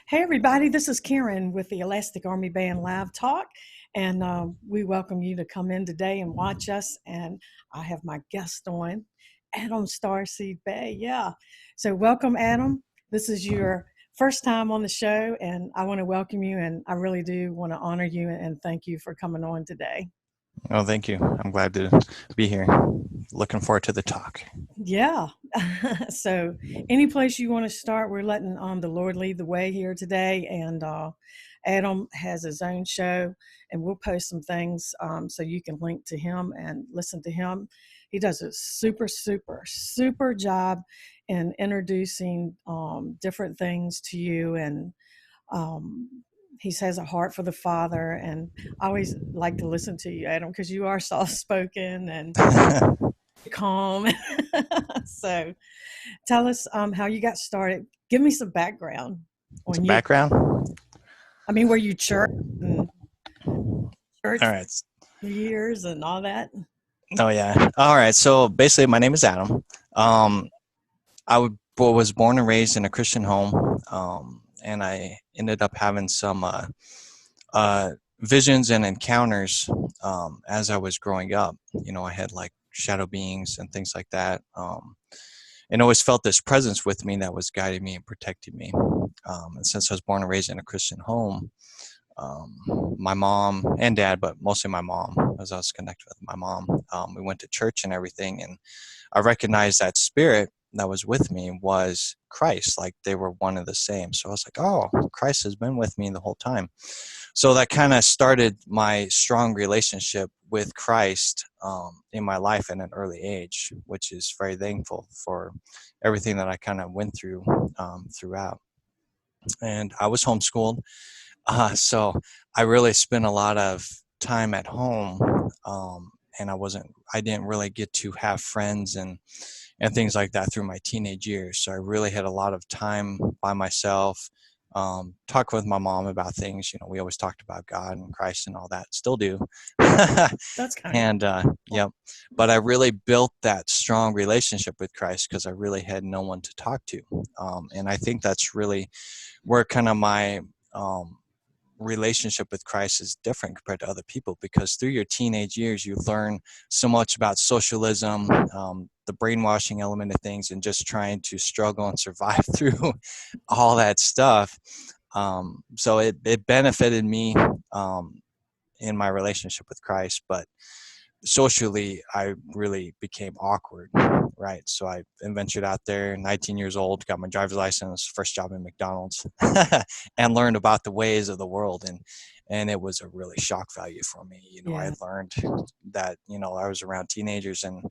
Hey, everybody, this is Karen with the Elastic Army Band Live Talk, and we welcome you to come in today and watch us. And I have my guest on, Adam Starseed Bay. Yeah. So, welcome, Adam. This is your first time on the show, and I want to welcome you, and I really do want to honor you and thank you for coming on today. Oh, thank you. I'm glad to be here. Looking forward to the talk. Yeah. So, any place you want to start, we're letting the Lord lead the way here today. And Adam has his own show, and we'll post some things so you can link to him and listen to him. He does a super job in introducing different things to you. And um, he has a heart for the Father. And I always like to listen to you, Adam, because you are soft spoken and calm. So tell us how you got started. Give me some background on Some you. background? I mean, were you church and church All right. years and all that? Oh, yeah. All right. So basically, my name is Adam. Was born and raised in a Christian home, and I ended up having some visions and encounters as I was growing up. You know, I had like shadow beings and things like that. And always felt this presence with me that was guiding me and protecting me. And since I was born and raised in a Christian home, my mom and dad, but mostly my mom, as I was connected with my mom, we went to church and everything, and I recognized that spirit that was with me was Christ, like they were one and the same. So I was like, oh, Christ has been with me the whole time. So that kind of started my strong relationship with Christ in my life at an early age, which is very thankful for everything that I kind of went through throughout. And I was homeschooled, so I really spent a lot of time at home, and I didn't really get to have friends and things like that through my teenage years. So I really had a lot of time by myself, talk with my mom about things. You know, we always talked about God and Christ and all that, still do. That's kind And yep, but I really built that strong relationship with Christ because I really had no one to talk to. And I think that's really where kind of my relationship with Christ is different compared to other people, because through your teenage years you learn so much about socialism, the brainwashing element of things, and just trying to struggle and survive through all that stuff. So it benefited me in my relationship with Christ, but socially I really became awkward, right? So I ventured out there, 19 years old, got my driver's license, first job in McDonald's, and learned about the ways of the world. And it was a really shock value for me. You know, Yeah. I learned that, you know, I was around teenagers and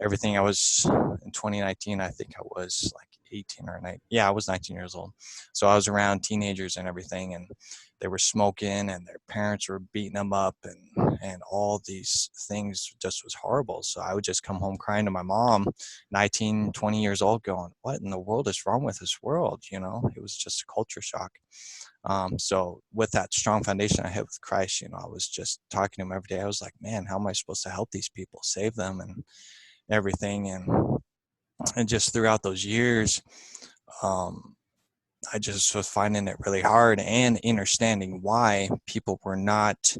everything. I was in 2019, I think I was like 18 or 19. Yeah, I was 19 years old. So I was around teenagers and everything, and they were smoking and their parents were beating them up, and all these things just was horrible. So I would just come home crying to my mom, 19, 20 years old, going, what in the world is wrong with this world? You know, it was just a culture shock. So with that strong foundation I had with Christ, you know, I was just talking to him every day. I was like, man, how am I supposed to help these people, save them and everything? And just throughout those years, I just was finding it really hard and understanding why people were not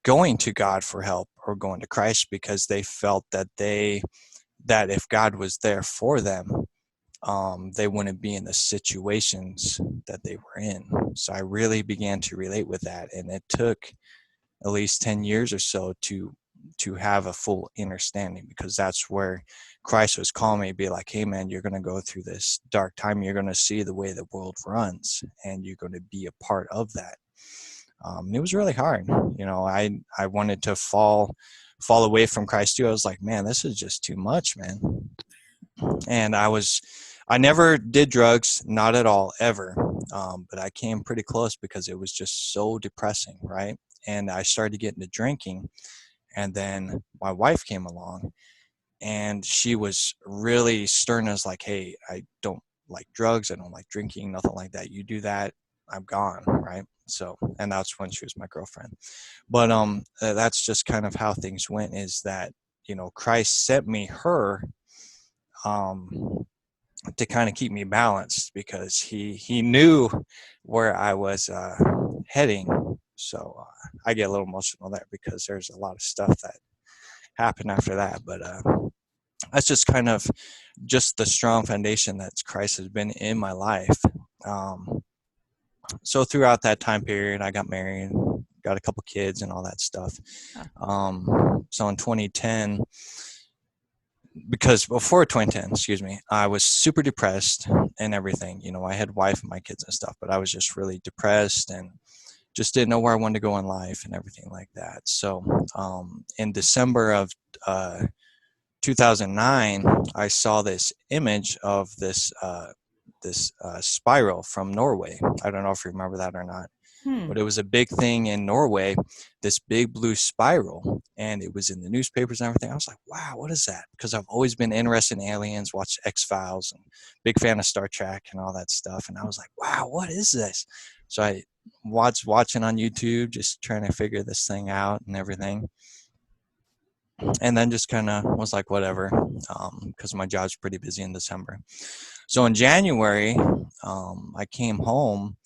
going to God for help or going to Christ, because they felt that that if God was there for them, they wouldn't be in the situations that they were in. So I really began to relate with that, and it took at least 10 years or so to have a full understanding, because that's where Christ was calling me to be like, hey man, you're going to go through this dark time, you're going to see the way the world runs, and you're going to be a part of that. It was really hard. You know, I wanted to fall fall away from Christ too. I was like, man, this is just too much, man. And I never did drugs, not at all, ever. But I came pretty close because it was just so depressing, right? And I started to get into drinking, and then my wife came along, and she was really stern as like, hey, I don't like drugs, I don't like drinking, nothing like that. You do that, I'm gone, right? So, and that's when she was my girlfriend. But that's just kind of how things went, is that, Christ sent me her, um to kind of keep me balanced, because he knew where I was heading. So I get a little emotional there because there's a lot of stuff that happened after that. But that's just kind of just the strong foundation that Christ has been in my life. Um, so throughout that time period, I got married, got a couple kids, and all that stuff. So in 2010, because before 2010, excuse me, I was super depressed and everything. I had wife and my kids and stuff, but I was just really depressed and just didn't know where I wanted to go in life and everything like that. So in December of 2009, I saw this image of this spiral from Norway. I don't know if you remember that or not, Hmm. but it was a big thing in Norway, this big blue spiral, and it was in the newspapers and everything. I was like, wow, what is that? Because I've always been interested in aliens, watched X-Files, and big fan of Star Trek and all that stuff. And I was like, wow, what is this? So I watching on YouTube, just trying to figure this thing out and everything. And then just kind of was like, whatever, because my job's pretty busy in December. So in January, I came home,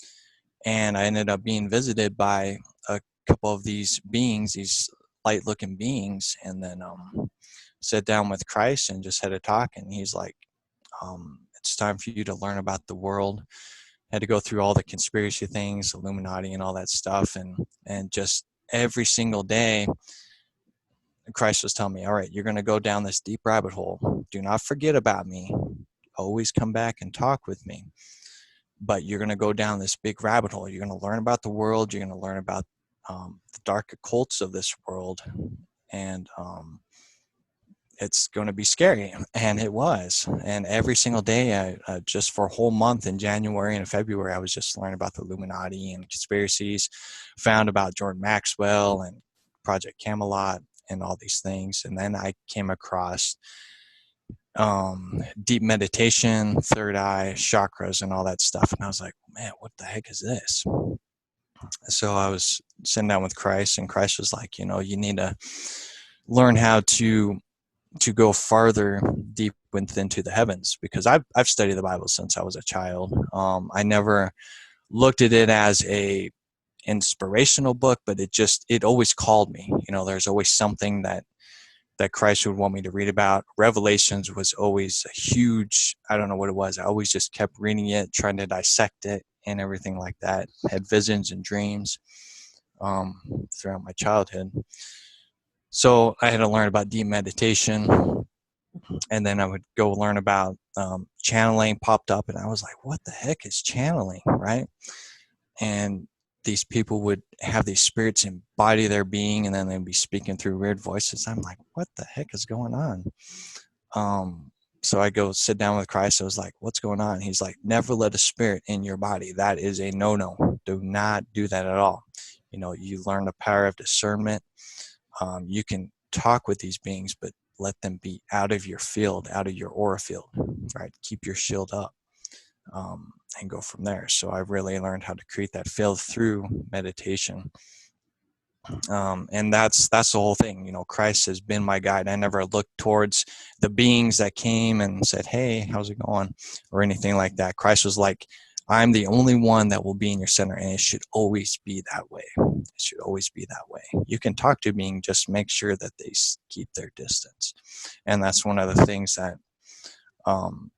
and I ended up being visited by a couple of these beings, these light looking beings, and then sat down with Christ and just had a talk. And he's like, it's time for you to learn about the world. Had to go through all the conspiracy things, Illuminati and all that stuff, and just every single day Christ was telling me, all right, you're going to go down this deep rabbit hole. Do not forget about me. Always come back and talk with me. But you're going to go down this big rabbit hole. You're going to learn about the world. You're going to learn about the dark occults of this world. And it's going to be scary. And it was. And every single day, just for a whole month in January and February, I was just learning about the Illuminati and conspiracies, found about Jordan Maxwell and Project Camelot and all these things. And then I came across deep meditation, third eye, chakras, and all that stuff. And I was like, man, what the heck is this? So I was sitting down with Christ, and Christ was like, you need to learn how to go farther deep into the heavens, because I've studied the Bible since I was a child. I never looked at it as a inspirational book, but it always called me. There's always something that Christ would want me to read about. Revelations was always a huge, I don't know what it was. I always just kept reading it, trying to dissect it and everything like that. Had visions and dreams throughout my childhood. So I had to learn about deep meditation, and then I would go learn about channeling. Popped up, and I was like, what the heck is channeling, right? And these people would have these spirits embody their being, and then they'd be speaking through weird voices. I'm like, what the heck is going on? So I go sit down with Christ. I was like, what's going on? He's like, never let a spirit in your body. That is a no-no. Do not do that at all. You learn the power of discernment. You can talk with these beings, but let them be out of your field, out of your aura field, right? Keep your shield up. And go from there. So I really learned how to create that field through meditation. And that's the whole thing. Christ has been my guide. I never looked towards the beings that came and said, hey, how's it going? Or anything like that. Christ was like, I'm the only one that will be in your center, and it should always be that way. It should always be that way. You can talk to a being, just make sure that they keep their distance. And that's one of the things that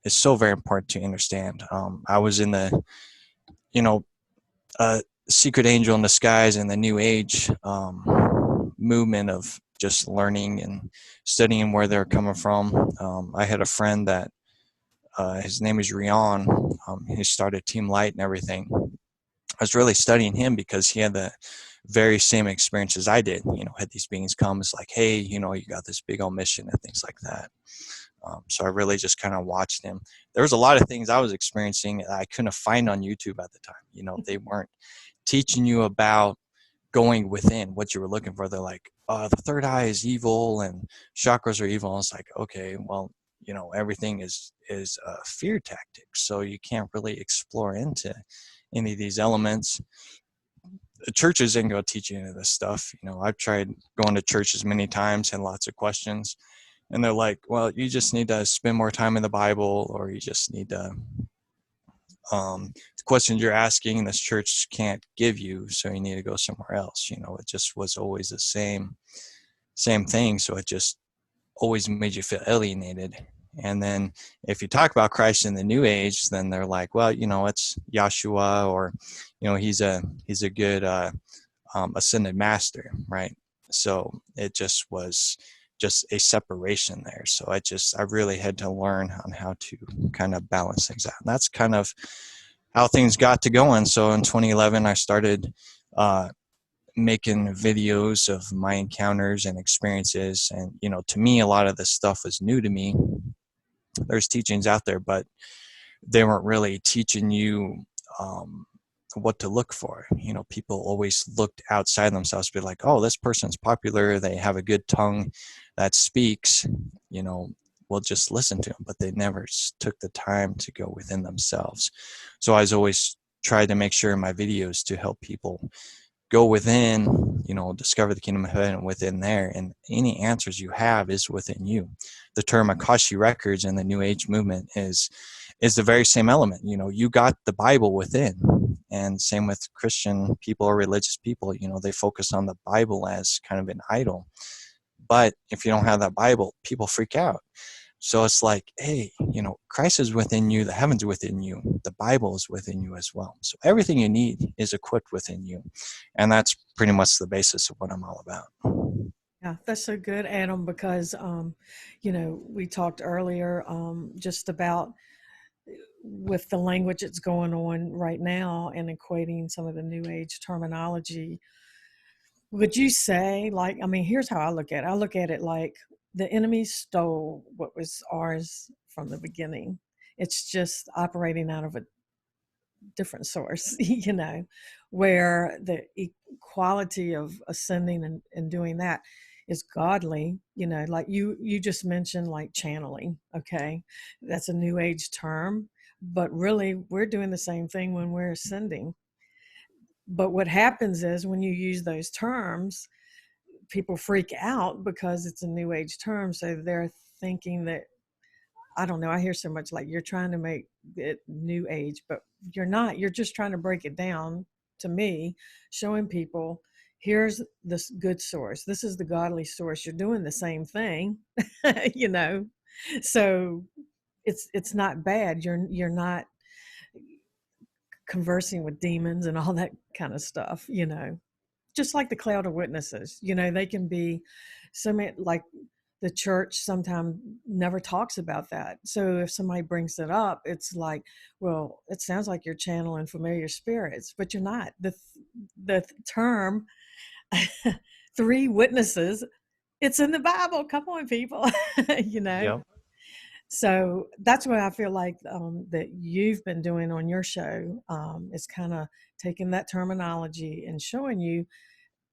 is so very important to understand. I was in the, secret angel in disguise in the new age movement of just learning and studying where they're coming from. I had a friend that his name is Rion. He started Team Light and everything. I was really studying him because he had the very same experiences I did. Had these beings come, it's like, hey, you got this big old mission and things like that. So I really just kind of watched him. There was a lot of things I was experiencing that I couldn't find on YouTube at the time. They weren't teaching you about going within what you were looking for. They're like, the third eye is evil and chakras are evil. And it's like, okay, well, everything is a fear tactic. So you can't really explore into any of these elements. The churches ain't gonna teach you any of this stuff. I've tried going to churches many times, had lots of questions, and they're like, well, you just need to spend more time in the Bible, or you just need to the questions you're asking this church can't give you, so you need to go somewhere else. It just was always the same thing. So it just always made you feel alienated. And then if you talk about Christ in the New Age, then they're like, well, it's Yahshua, or he's a good ascended master, right? So it just was just a separation there. So I really had to learn on how to kind of balance things out. And that's kind of how things got to going. So in 2011, I started making videos of my encounters and experiences. And, to me, a lot of this stuff was new to me. There's teachings out there, but they weren't really teaching you what to look for. People always looked outside themselves to be like, oh, this person's popular, they have a good tongue that speaks, we'll just listen to them. But they never took the time to go within themselves. So I was always tried to make sure in my videos to help people go within, discover the kingdom of heaven within there, and any answers you have is within you. The term Akashic records in the New Age movement is the very same element. You got the Bible within. And same with Christian people or religious people, they focus on the Bible as kind of an idol. But if you don't have that Bible, people freak out. So it's like, hey, Christ is within you, the heavens within you, the Bible is within you as well. So everything you need is equipped within you. And that's pretty much the basis of what I'm all about. Yeah, that's so good, Adam, because we talked earlier just about with the language that's going on right now and equating some of the new age terminology. Would you say, like, I mean, here's how I look at it. I look at it like the enemy stole what was ours from the beginning. It's just operating out of a different source, where the equality of ascending and doing that is godly, like you just mentioned, like channeling. Okay, that's a new age term, but really we're doing the same thing when we're ascending. But what happens is when you use those terms, people freak out because it's a new age term, so they're thinking that, I don't know, I hear so much like you're trying to make it new age, but you're not. You're just trying to break it down to me, showing people here's this good source. This is the godly source. You're doing the same thing, you know. So it's not bad. You're not conversing with demons and all that kind of stuff, just like the cloud of witnesses. They can be so many, like the church sometimes never talks about that. So if somebody brings it up, it's like, well, it sounds like you're channeling familiar spirits, but you're not. The term three witnesses, it's in the Bible. Come on, people. you know. Yep. So that's what I feel like that you've been doing on your show, is kind of taking that terminology and showing you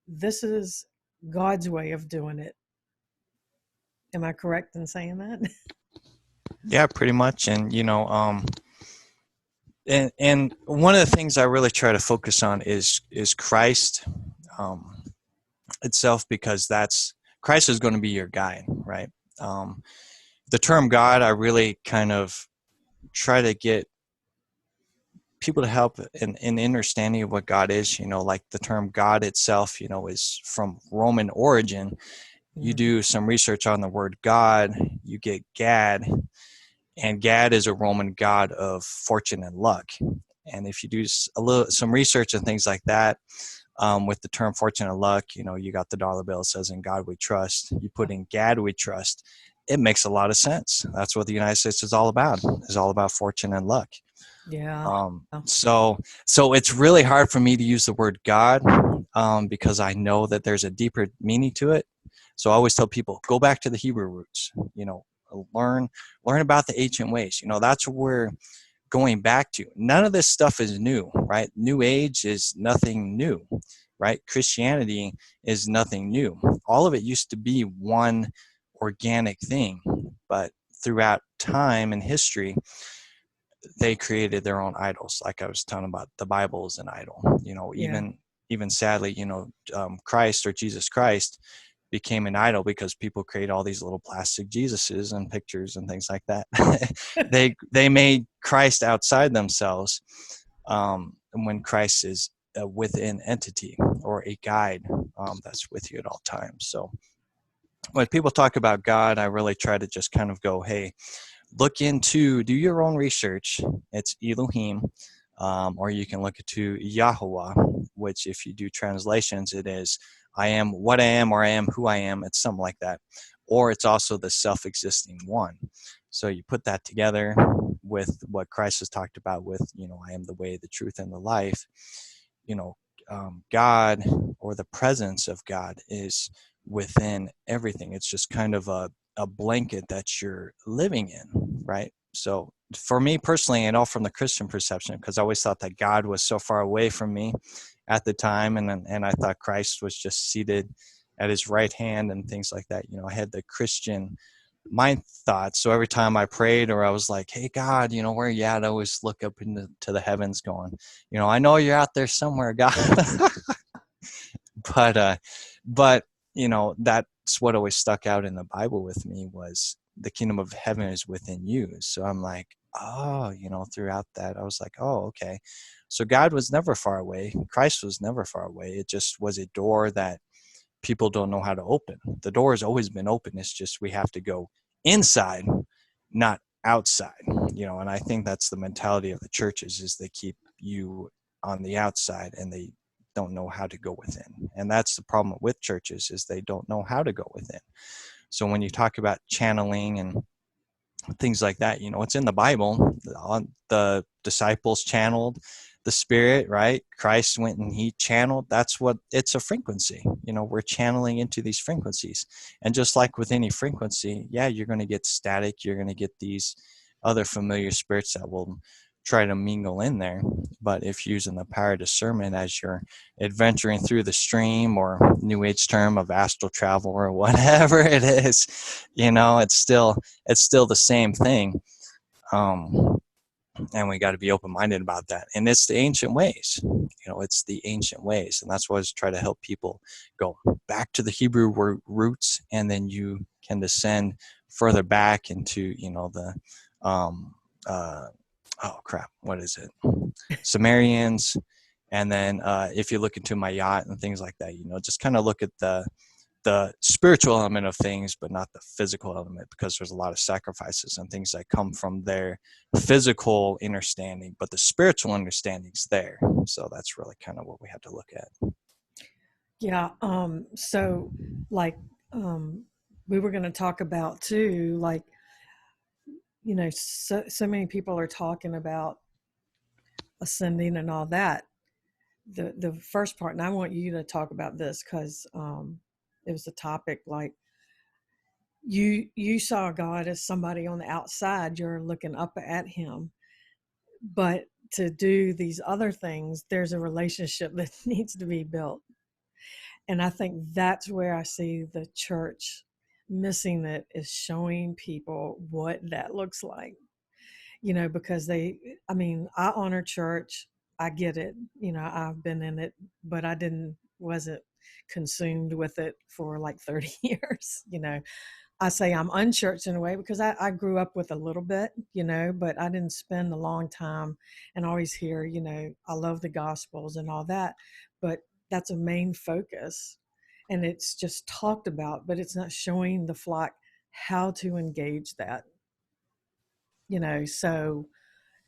this is God's way of doing it. Am I correct in saying that? Yeah, pretty much. And and one of the things I really try to focus on is Christ itself, because that's Christ is going to be your guide, right? The term God, I really kind of try to get people to help in understanding of what God is. Like the term God itself, is from Roman origin. You Mhm. do some research on the word God, you get Gad, and Gad is a Roman god of fortune and luck. And if you do some research and things like that, with the term fortune and luck, you got the dollar bill, it says "In God We Trust." You put in "Gad We Trust," it makes a lot of sense. That's what the United States is all about. It's all about fortune and luck. Yeah. So it's really hard for me to use the word God because I know that there's a deeper meaning to it. So I always tell people, go back to the Hebrew roots, learn about the ancient ways. That's what we're going back to. None of this stuff is new, right? New Age is nothing new, right? Christianity is nothing new. All of it used to be one organic thing, but throughout time and history, they created their own idols. Like I was talking about, the Bible is an idol. Yeah. Even sadly, Christ, or Jesus Christ, became an idol because people create all these little plastic Jesuses and pictures and things like that. They made Christ outside themselves, when Christ is a within entity, or a guide, that's with you at all times. So when people talk about God, I really try to just kind of go, hey, do your own research. It's Elohim, or you can look into Yahweh, which, if you do translations, it is I am what I am, or I am who I am. It's something like that. Or it's also the self-existing one. So you put that together with what Christ has talked about with, I am the way, the truth, and the life. you know, God, or the presence of God, is within everything. It's just kind of a blanket that you're living in, right? So for me personally, and all from the Christian perception, because I always thought that God was so far away from me at the time, and I thought Christ was just seated at his right hand and things like that. I had the Christian mind thoughts. So every time I prayed, or I was like, hey God, where are you at? I always look up into to the heavens going, I know you're out there somewhere, God. but but that's what always stuck out in the Bible with me, was the kingdom of heaven is within you. So I'm like, oh, throughout that I was like, oh, okay. So God was never far away. Christ was never far away. It just was a door that people don't know how to open. The door has always been open. It's just we have to go inside, not outside. And I think that's the mentality of the churches, is they keep you on the outside and they don't know how to go within. And that's the problem with churches, is they don't know how to go within. So when you talk about channeling and things like that, it's in the Bible. The disciples channeled the Spirit, right? Christ went and he channeled. That's what it's a frequency. We're channeling into these frequencies. And just like with any frequency, yeah, you're going to get static. You're going to get these other familiar spirits that will try to mingle in there. But if using the power of discernment as you're adventuring through the stream, or new age term of astral travel, or whatever it is, it's still the same thing. And we got to be open-minded about that. And it's the ancient ways. It's the ancient ways. And that's why I try to help people go back to the Hebrew roots, and then you can descend further back into, the, oh crap, what is it? Sumerians. And then if you look into my yacht and things like that, just kind of look at the spiritual element of things, but not the physical element, because there's a lot of sacrifices and things that come from their physical understanding, but the spiritual understanding's there. So that's really kind of what we have to look at. Yeah. So like, um, we were going to talk about too, like, so many people are talking about ascending and all that. The first part, and I want you to talk about this because it was a topic, like, you saw God as somebody on the outside, you're looking up at him, but to do these other things, there's a relationship that needs to be built. And I think that's where I see the church missing it, is showing people what that looks like. Because I honor church. I get it. I've been in it, but wasn't consumed with it for like 30 years. I say I'm unchurched in a way because I grew up with a little bit, but I didn't spend a long time, and always hear, I love the gospels and all that, but that's a main focus. And it's just talked about, but it's not showing the flock how to engage that, so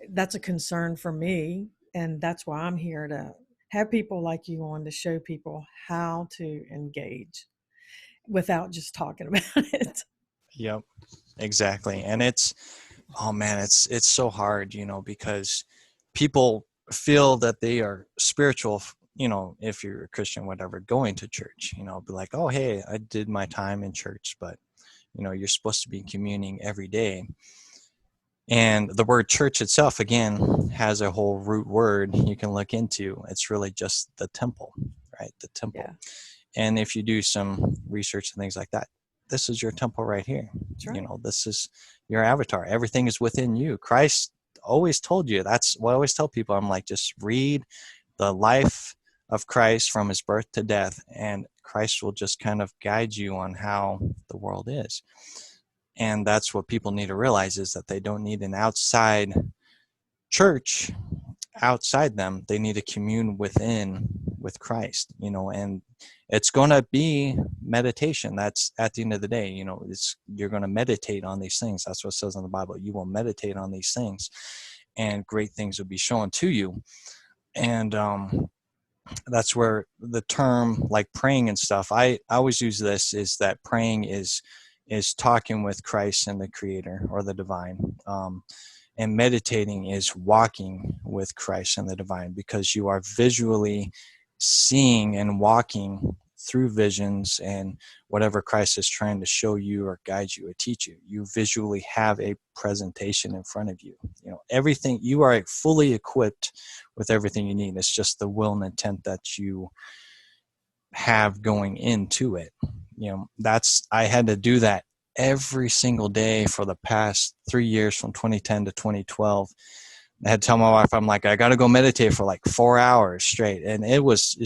that's a concern for me. And that's why I'm here, to have people like you on, to show people how to engage without just talking about it. Yep, exactly. And it's, oh man, it's so hard, because people feel that they are spiritual if you're a Christian, whatever, going to church, be like, oh, hey, I did my time in church, but you're supposed to be communing every day. And the word church itself, again, has a whole root word you can look into. It's really just the temple, right? The temple. Yeah. And if you do some research and things like that, this is your temple right here. That's right. This is your avatar. Everything is within you. Christ always told you. That's what I always tell people. I'm like, just read the life of Christ from his birth to death, and Christ will just kind of guide you on how the world is. And that's what people need to realize, is that they don't need an outside church outside them. They need to commune within with Christ, and it's going to be meditation. That's at the end of the day, you're going to meditate on these things. That's what it says in the Bible. You will meditate on these things, and great things will be shown to you. And that's where the term like praying and stuff, I always use this, is that praying is talking with Christ and the Creator or the divine. And meditating is walking with Christ and the divine, because you are visually seeing and walking through visions and whatever Christ is trying to show you or guide you or teach you. You visually have a presentation in front of you. Everything, you are fully equipped with everything you need. It's just the will and intent that you have going into it. I had to do that every single day for the past 3 years, from 2010 to 2012. I had to tell my wife, I'm like, I got to go meditate for like 4 hours straight. And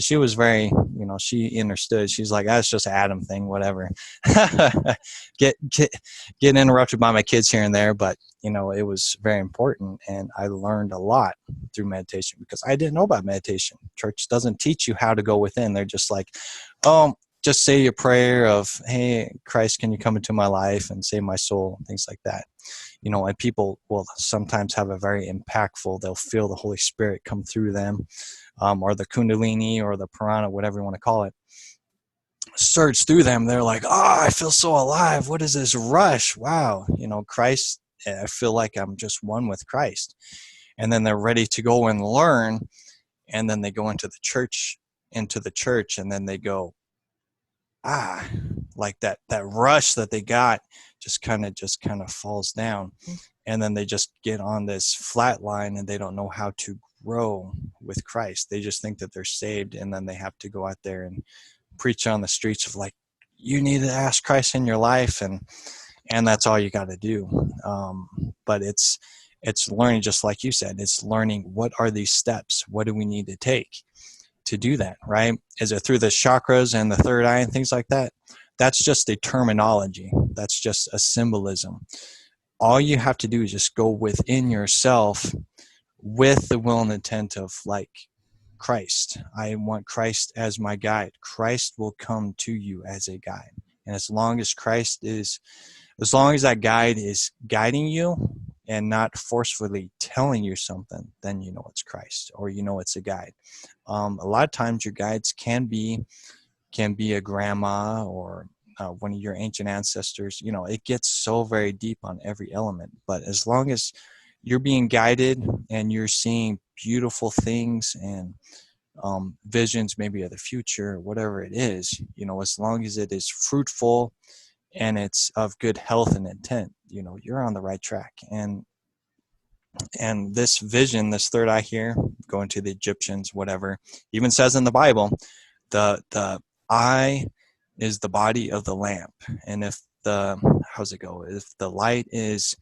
she was very, she understood. She's like, that's just an Adam thing, whatever. Getting interrupted by my kids here and there. But, it was very important. And I learned a lot through meditation, because I didn't know about meditation. Church doesn't teach you how to go within. They're just like, oh, just say your prayer of, hey, Christ, can you come into my life and save my soul? Things like that. And people will sometimes have a very impactful, they'll feel the Holy Spirit come through them, or the Kundalini or the Prana, whatever you want to call it, surge through them. They're like, oh, I feel so alive. What is this rush? Wow. Christ, I feel like I'm just one with Christ. And then they're ready to go and learn. And then they go into the church, and then they go, like that rush that they got just kind of falls down. And then they just get on this flat line, and they don't know how to grow with Christ. They just think that they're saved, and then they have to go out there and preach on the streets of like, you need to ask Christ in your life, and that's all you got to do. But it's learning, just like you said, it's learning, what are these steps? What do we need to take to do that, right? Is it through the chakras and the third eye and things like that? That's just a terminology. That's just a symbolism. All you have to do is just go within yourself with the will and intent of like, Christ. I want Christ as my guide. Christ will come to you as a guide. And as long as that guide is guiding you and not forcefully telling you something, then it's Christ, or it's a guide. A lot of times your guides can be a grandma or one of your ancient ancestors. It gets so very deep on every element. But as long as you're being guided and you're seeing beautiful things and visions, maybe of the future, whatever it is, as long as it is fruitful and it's of good health and intent, you're on the right track. And this vision, this third eye here, going to the Egyptians, whatever, even says in the Bible, the eye is the body of the lamp. And if how's it go? If the light is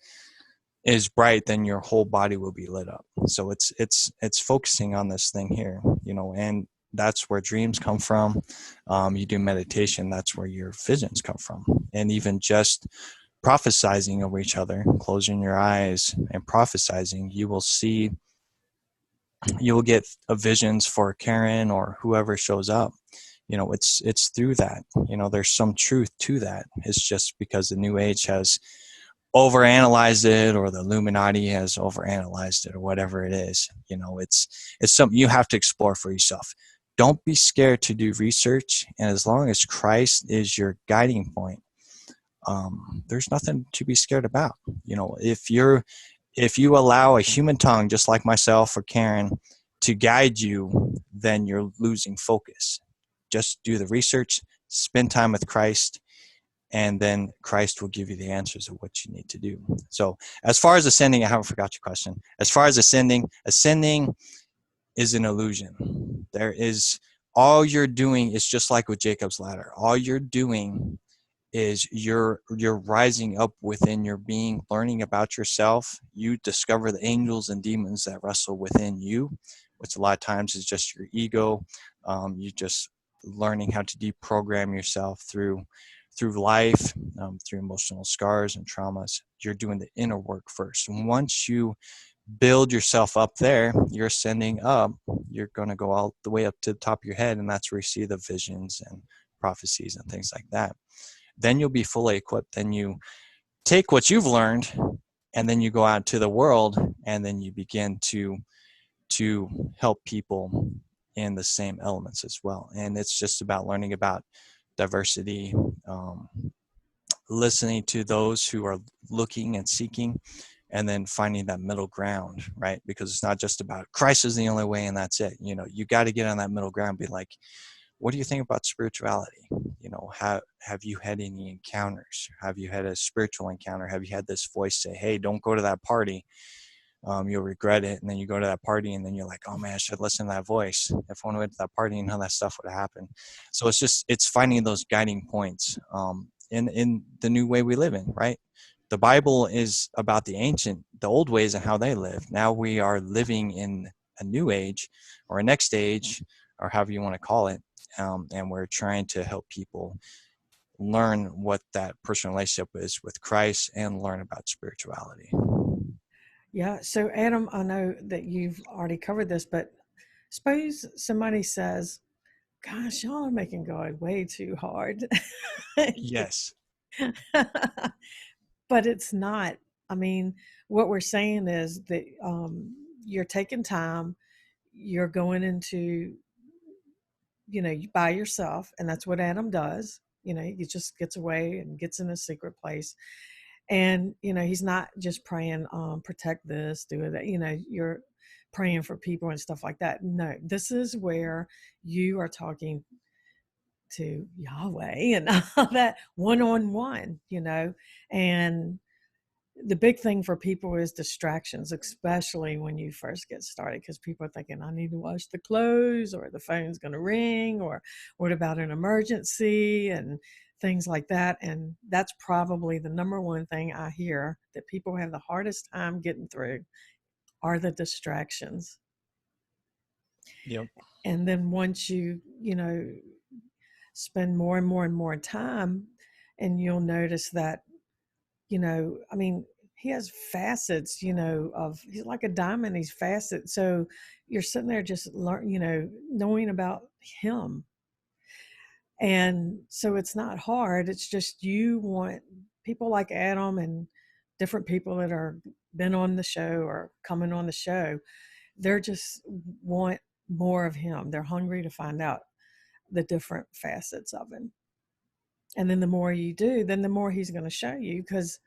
bright, then your whole body will be lit up. So it's focusing on this thing here, and that's where dreams come from. You do meditation, that's where your visions come from. And even just prophesizing over each other, closing your eyes and prophesizing, you will get visions for Karen or whoever shows up. It's through that. There's some truth to that. It's just because the New Age has overanalyzed it, or the Illuminati has overanalyzed it, or whatever it is. It's something you have to explore for yourself. Don't be scared to do research, and as long as Christ is your guiding point, there's nothing to be scared about. If you allow a human tongue, just like myself or Karen, to guide you, then you're losing focus. Just do the research, spend time with Christ, and then Christ will give you the answers of what you need to do. So as far as ascending, I haven't forgot your question. As far as ascending is an illusion. There is, all you're doing is just like with Jacob's ladder. All you're doing is you're rising up within your being, learning about yourself. You discover the angels and demons that wrestle within you, which a lot of times is just your ego. You just learning how to deprogram yourself through life, through emotional scars and traumas. You're doing the inner work first. And once you build yourself up there, you're ascending up. You're going to go all the way up to the top of your head, and that's where you see the visions and prophecies and things like that. Then you'll be fully equipped. Then you take what you've learned, and then you go out to the world, and then you begin to help people in the same elements as well. And it's just about learning about diversity, listening to those who are looking and seeking, and then finding that middle ground, right? Because it's not just about Christ is the only way and that's it. You know, you got to get on that middle ground, be like, what do you think about spirituality? You know, have you had any encounters? Have you had a spiritual encounter? Have you had this voice say, hey, don't go to that party, you'll regret it? And then you go to that party and then you're like, oh man, I should listen to that voice. If I went to that party, and how that stuff would have happened. So it's finding those guiding points in the new way we live in, right? The Bible is about the old ways and how they live. Now we are living in a new age, or a next age, or however you want to call it. And we're trying to help people learn what that personal relationship is with Christ and learn about spirituality. Yeah. So, Adam, I know that you've already covered this, but suppose somebody says, gosh, y'all are making God way too hard. Yes. But it's not. I mean, what we're saying is that you're taking time, you're going into, by yourself, and that's what Adam does. He just gets away and gets in a secret place. And, he's not just praying, protect this, do it, you're praying for people and stuff like that. No, this is where you are talking to Yahweh and all that one on one, and the big thing for people is distractions, especially when you first get started, because people are thinking, I need to wash the clothes, or the phone's going to ring, or what about an emergency, and things like that. And that's probably the number one thing I hear that people have the hardest time getting through are the distractions. Yep. And then once you spend more and more and more time, and you'll notice that, I mean, he has facets, of he's like a diamond, he's facet. So you're sitting there just knowing about him. And so it's not hard. It's just you want people like Adam and different people that are been on the show or coming on the show. They're just want more of him. They're hungry to find out the different facets of him. And then the more you do, then the more he's going to show you. Because,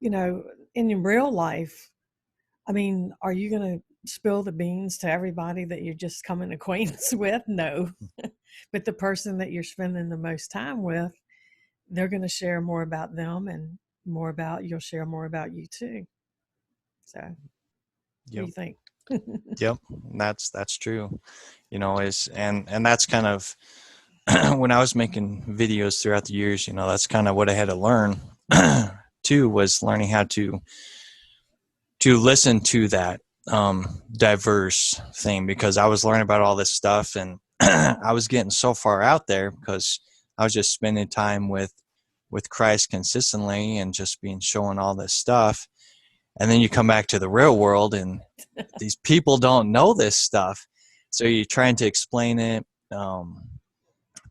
in real life, I mean, are you going to spill the beans to everybody that you're just coming acquaintance with? No. But the person that you're spending the most time with, they're going to share more about them, and you'll share more about you too. So, what do Yep. you think? Yep. That's true. And that's kind of when I was making videos throughout the years, that's kind of what I had to learn too, was learning how to listen to that diverse thing, because I was learning about all this stuff, and I was getting so far out there because I was just spending time with Christ consistently and just being showing all this stuff. And then you come back to the real world, and these people don't know this stuff. So you're trying to explain it,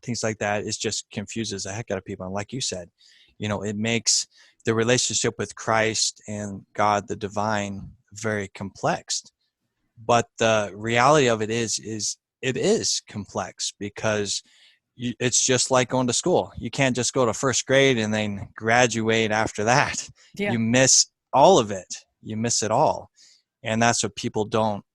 things like that. It just confuses the heck out of people. And like you said, it makes the relationship with Christ and God, the divine, very complex. But the reality of it is it is complex, because it's just like going to school. You can't just go to first grade and then graduate after that. Yeah. You miss all of it. You miss it all. And that's what people don't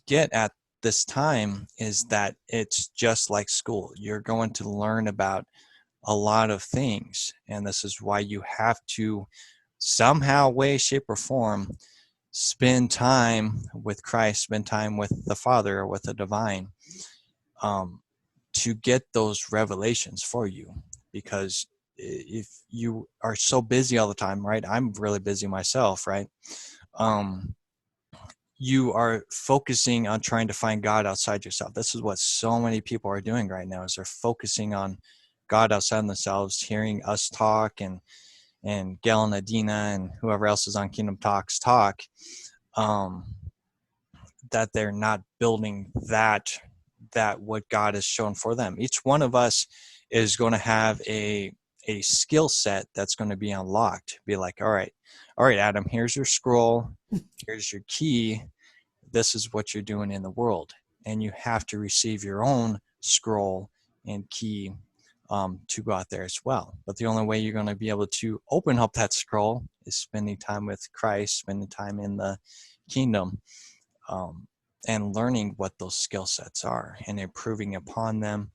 get at this time is that it's just like school. You're going to learn about a lot of things, and this is why you have to somehow, way, shape, or form spend time with Christ, spend time with the Father or with the divine, um, to get those revelations for you. Because if you are so busy all the time, right? I'm really busy myself, right? Um, you are focusing on trying to find God outside yourself. This is what so many people are doing right now, is they're focusing on God outside themselves, hearing us talk, and Gail and Adina and whoever else is on Kingdom Talks talk, um, that they're not building that what God has shown for them. Each one of us is going to have a skill set that's going to be unlocked. Be like, all right, Adam, here's your scroll, here's your key. This is what you're doing in the world, and you have to receive your own scroll and key, to go out there as well. But the only way you're going to be able to open up that scroll is spending time with Christ, spending time in the kingdom, um, and learning what those skill sets are and improving upon them.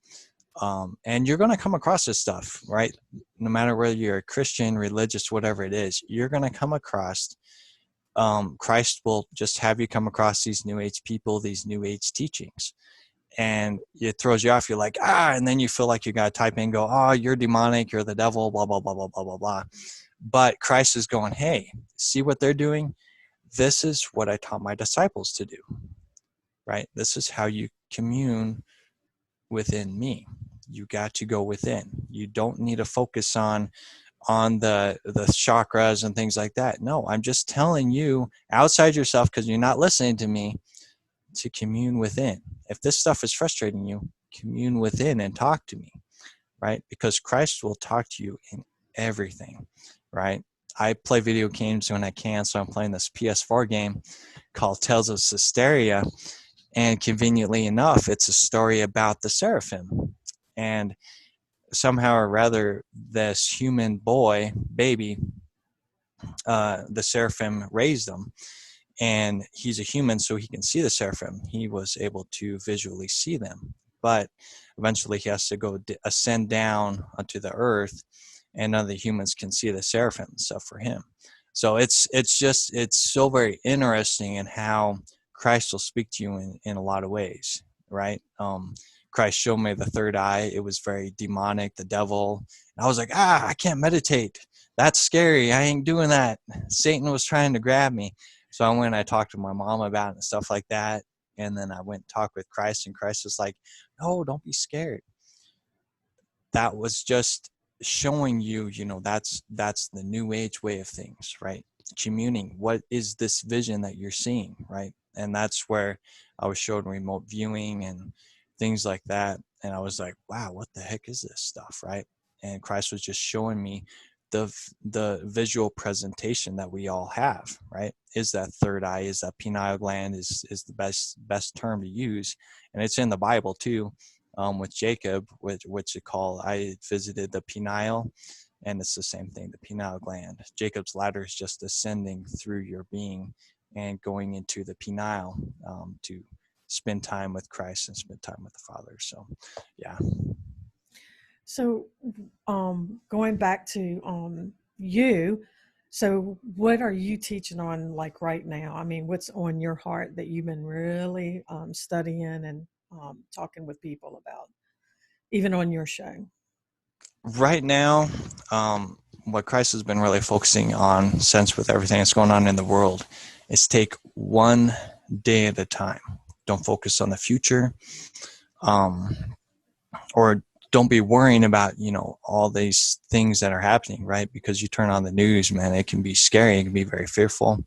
And you're going to come across this stuff, right? No matter whether you're a Christian, religious, whatever it is, you're going to come across, Christ will just have you come across these new age people, these new age teachings, and it throws you off. You're like, and then you feel like you got to type in, go, oh, you're demonic, you're the devil, blah, blah, blah, blah, blah, blah, blah. But Christ is going, hey, see what they're doing? This is what I taught my disciples to do, right? This is how you commune within me. You got to go within. You don't need to focus on the chakras and things like that. No, I'm just telling you outside yourself, because you're not listening to me, to commune within. If this stuff is frustrating you, commune within and talk to me, right? Because Christ will talk to you in everything, right? I play video games when I can, so I'm playing this PS4 game called Tales of Systeria, and conveniently enough, it's a story about the seraphim. And somehow or rather, this human baby, the seraphim raised them, and he's a human, so he can see the seraphim. He was able to visually see them, but eventually he has to go ascend down onto the earth, and none of the humans can see the seraphim except for him. So it's so very interesting in how Christ will speak to you in a lot of ways, right? Christ showed me the third eye. It was very demonic, the devil. And I was like, I can't meditate. That's scary. I ain't doing that. Satan was trying to grab me. So I went and I talked to my mom about it and stuff like that. And then I went and talked with Christ, and Christ was like, no, don't be scared. That was just showing you, that's the new age way of things, right? Communing. What is this vision that you're seeing, right? And that's where I was showing remote viewing and things like that. And I was like, wow, what the heck is this stuff, right? And Christ was just showing me the visual presentation that we all have, right? Is that third eye, is that pineal gland is the best term to use, and it's in the Bible too. With Jacob, which you call, I visited the pineal, and it's the same thing, the pineal gland. Jacob's ladder is just ascending through your being and going into the pineal, to spend time with Christ and spend time with the Father. So, yeah. So, going back to you, so what are you teaching on like right now? I mean, what's on your heart that you've been really studying and talking with people about, even on your show? Right now, what Christ has been really focusing on, since with everything that's going on in the world, is take one day at a time. Don't focus on the future, um, or don't be worrying about all these things that are happening, right? Because you turn on the news, man, it can be scary. It can be very fearful.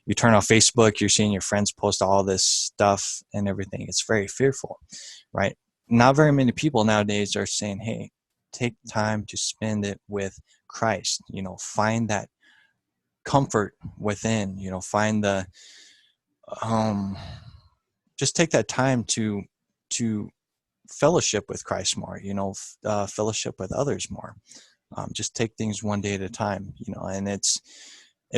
You turn on Facebook, you're seeing your friends post all this stuff and everything. It's very fearful, right? Not very many people nowadays are saying, hey, take time to spend it with Christ. Find that comfort within. Find the um just take that time to fellowship with Christ more. Fellowship with others more. Just take things one day at a time. And it's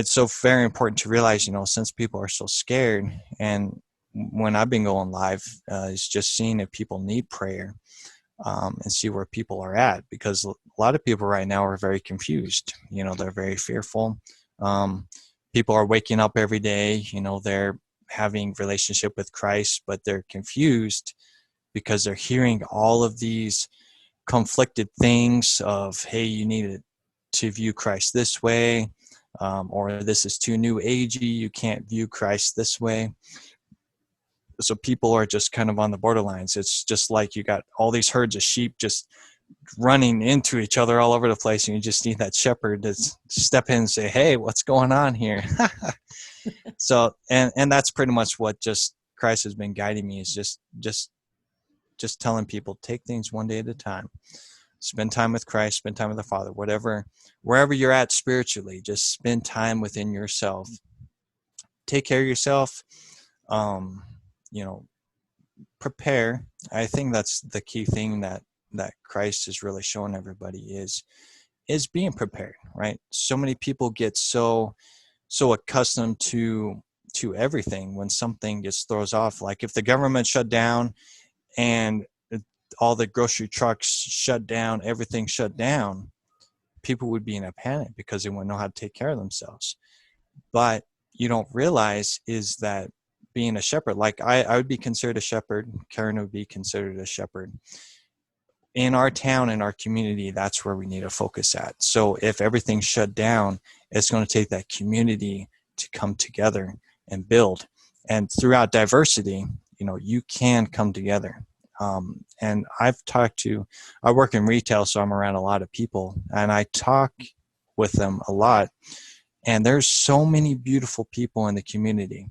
so very important to realize, since people are so scared, and when I've been going live is just seeing if people need prayer, and see where people are at, because a lot of people right now are very confused. They're very fearful. Um, People are waking up every day. They're having relationship with Christ, but they're confused because they're hearing all of these conflicted things of, hey, you need to view Christ this way, or this is too new agey, you can't view Christ this way. So people are just kind of on the borderlines. It's just like you got all these herds of sheep just running into each other all over the place, and you just need that shepherd to step in and say, hey, what's going on here? So and that's pretty much what just Christ has been guiding me, is just telling people, take things one day at a time. Spend time with Christ, spend time with the Father, wherever you're at spiritually, just spend time within yourself. Take care of yourself. um you know Prepare. I think that's the key thing that Christ is really showing everybody is being prepared, right? So many people get so accustomed to everything. When something gets throws off, like if the government shut down and all the grocery trucks shut down, everything shut down, people would be in a panic because they wouldn't know how to take care of themselves. But you don't realize is that being a shepherd, like I would be considered a shepherd, Karen would be considered a shepherd. In our town, in our community, that's where we need to focus at. So if everything's shut down, it's going to take that community to come together and build. And throughout diversity, you can come together. And I work in retail, so I'm around a lot of people, and I talk with them a lot. And there's so many beautiful people in the community,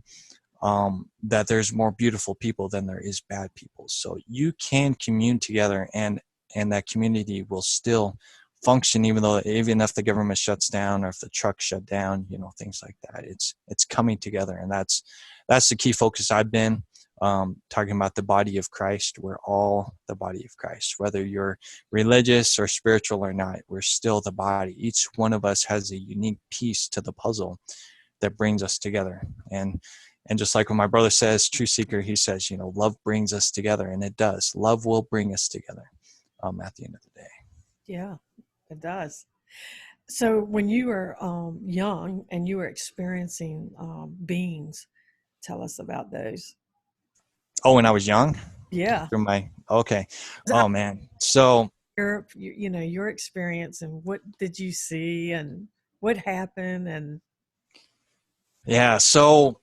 that there's more beautiful people than there is bad people. So you can commune together, and that community will still function, even if the government shuts down or if the trucks shut down, things like that. It's coming together, and that's the key focus I've been talking about. The body of Christ. We're all the body of Christ, whether you're religious or spiritual or not. We're still the body. Each one of us has a unique piece to the puzzle that brings us together. And just like when my brother says, true seeker, he says, love brings us together, and it does. Love will bring us together, at the end of the day. Yeah, it does. So when you were young and you were experiencing beings, tell us about those. Oh, when I was young, Yeah. through my, okay. Oh man. So Your experience and what did you see and what happened and yeah. So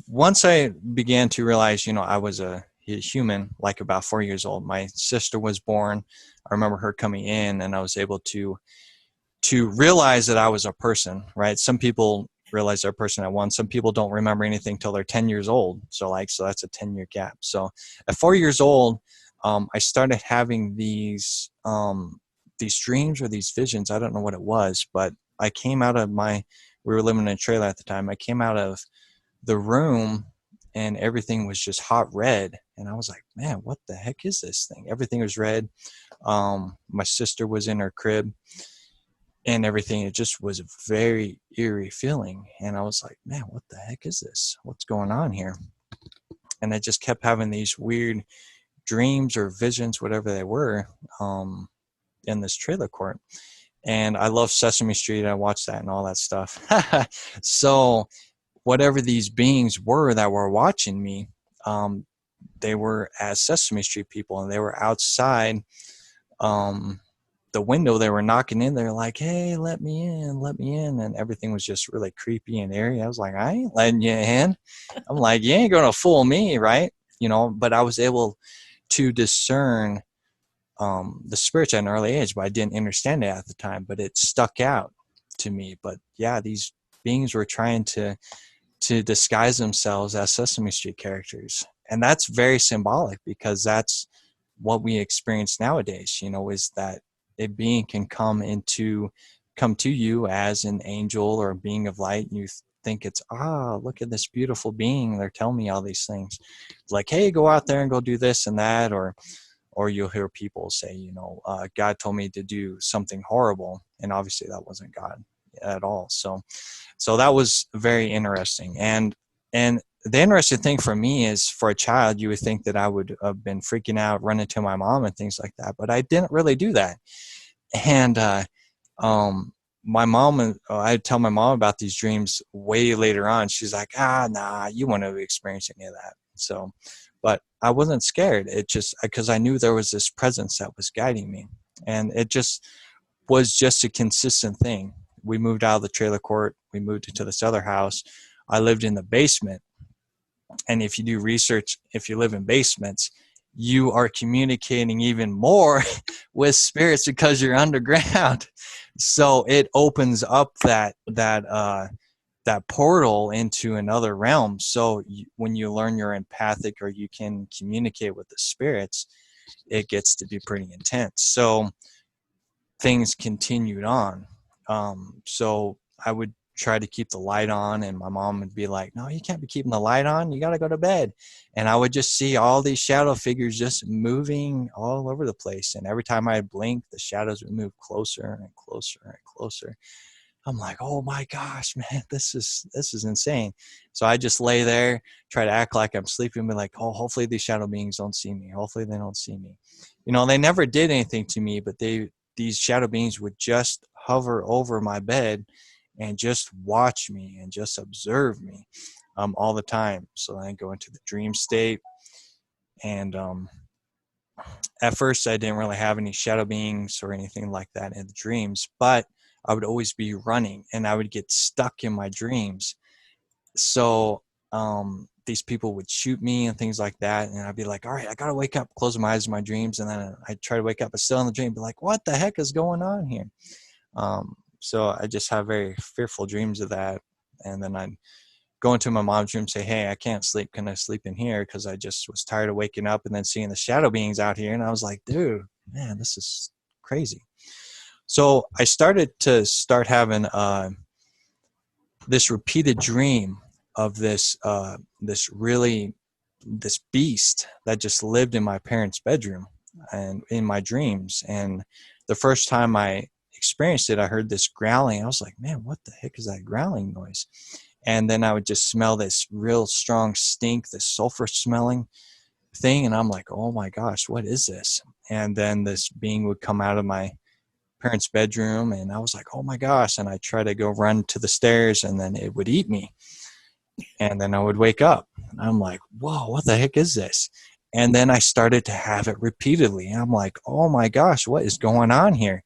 once I began to realize, I was a human, like about 4 years old, my sister was born. I remember her coming in, and I was able to realize that I was a person, right? Some people realize they're a person at once. Some people don't remember anything till they're 10 years old. So that's a 10-year gap. So at 4 years old, I started having these dreams or these visions. I don't know what it was, but I came out of we were living in a trailer at the time. I came out of the room, and everything was just hot red. And I was like, man, what the heck is this thing? Everything was red. My sister was in her crib and everything. It just was a very eerie feeling. And I was like, man, what the heck is this? What's going on here? And I just kept having these weird dreams or visions, whatever they were, in this trailer court. And I love Sesame Street. I watched that and all that stuff. So whatever these beings were that were watching me, they were as Sesame Street people, and they were outside um, the window. They were knocking in. They're like, hey, let me in, let me in. And everything was just really creepy and airy. I was like, I ain't letting you in. I'm like, you ain't going to fool me, right? But I was able to discern the spirits at an early age, but I didn't understand it at the time, but it stuck out to me. But yeah, these beings were trying to disguise themselves as Sesame Street characters. And that's very symbolic, because that's what we experience nowadays, is that a being can come to you as an angel or a being of light. And you think it's, look at this beautiful being. They're telling me all these things. It's like, hey, go out there and go do this and that. Or you'll hear people say, God told me to do something horrible. And obviously that wasn't God at all. So that was very interesting. And And the interesting thing for me is, for a child, you would think that I would have been freaking out, running to my mom and things like that, but I didn't really do that. And um, my mom, I'd tell my mom about these dreams way later on. She's like, nah, you wouldn't have experienced any of that. So, but I wasn't scared. It just, because I knew there was this presence that was guiding me. And it just was just a consistent thing. We moved out of the trailer court. We moved into this other house. I lived in the basement. And if you do research, if you live in basements, you are communicating even more with spirits because you're underground. So it opens up that portal into another realm. So when you learn you're empathic, or you can communicate with the spirits, it gets to be pretty intense. So things continued on. So I would try to keep the light on, and my mom would be like, no, you can't be keeping the light on, you got to go to bed. And I would just see all these shadow figures just moving all over the place, and every time I blink, the shadows would move closer and closer and closer. I'm like, oh my gosh, man, this is insane. So I just lay there, try to act like I'm sleeping, be like, oh, hopefully these shadow beings don't see me, hopefully they don't see me. They never did anything to me, but these shadow beings would just hover over my bed and just watch me and just observe me, all the time. So I go into the dream state. And at first, I didn't really have any shadow beings or anything like that in the dreams, but I would always be running and I would get stuck in my dreams. So these people would shoot me and things like that. And I'd be like, all right, I got to wake up, close my eyes in my dreams. And then I'd try to wake up, but still in the dream, be like, what the heck is going on here? So I just have very fearful dreams of that. And then I'd go into my mom's room, say, hey, I can't sleep. Can I sleep in here? Because I just was tired of waking up and then seeing the shadow beings out here. And I was like, dude, man, this is crazy. So I started to having this repeated dream of this beast that just lived in my parents' bedroom and in my dreams. And the first time I experienced it, I heard this growling. I was like, man, what the heck is that growling noise? And then I would just smell this real strong stink, this sulfur smelling thing. And I'm like, oh my gosh, what is this? And then this being would come out of my parents' bedroom, and I was like, oh my gosh. And I try to go run to the stairs, and then it would eat me. And then I would wake up, and I'm like, whoa, what the heck is this? And then I started to have it repeatedly. And I'm like, oh my gosh, what is going on here?